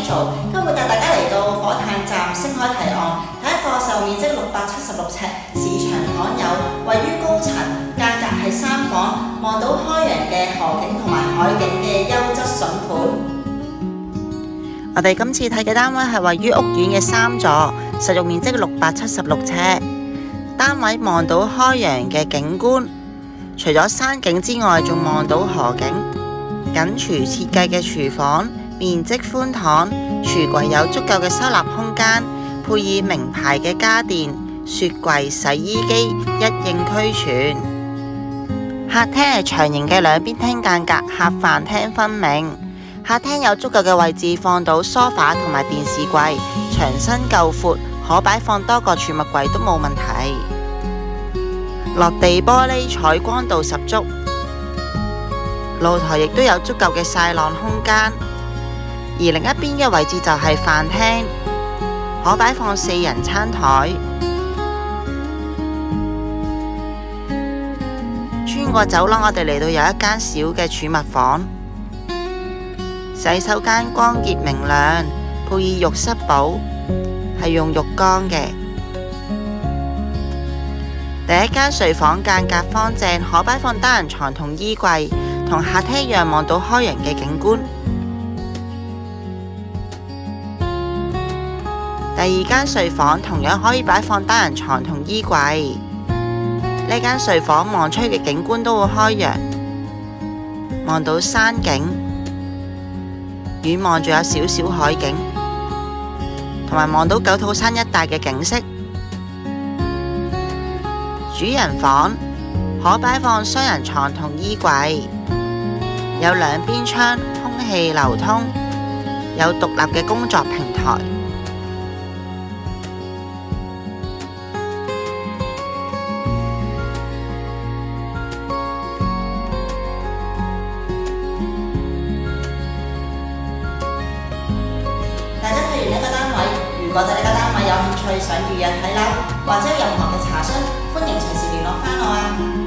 Angel， 今日會帶大家嚟到火炭站星海堤岸睇一個受面積676尺、市場罕有、位於高層、間隔係3房、望到開揚嘅河景同埋海景嘅優質筍盤。我哋今次睇嘅單位係位於屋苑嘅3座，實用面積676尺，單位望到開揚嘅景觀，除咗山景之外，仲望到河景。緊廚設計嘅廚房，面積寬敞，廚櫃有足夠嘅收納空間，配以名牌嘅家電、雪櫃、洗衣機，一應俱全。客廳係長形嘅兩邊廳間隔，客飯廳分明。客廳有足夠嘅位置放到梳化同埋電視櫃，牆身夠闊，可擺放多個儲物櫃都冇問題。落地玻璃採光度十足，露台亦都有足夠嘅曬浪空間。而另一邊嘅位置就係飯廳，可擺放4人餐台。穿過走廊，我哋嚟到有一間小嘅儲物房。洗手間光潔明亮，配以浴室寶，係用浴缸嘅。第一間睡房間隔方正，可擺放單人床同衣櫃，同客廳一樣望到開揚嘅景觀。第二間睡房同樣可以擺放單人床同衣櫃。呢間睡房望出嘅景觀都好開揚，望到山景，遠望仲有少少海景，同埋望到九肚山一帶嘅景色。主人房可擺放雙人床同衣櫃，有兩邊窗，空氣流通，有獨立嘅工作平台。大家睇完呢個單位，如果對呢個單位有興趣，想預約睇樓，或者有任何嘅查詢，歡迎隨時聯絡返我啊！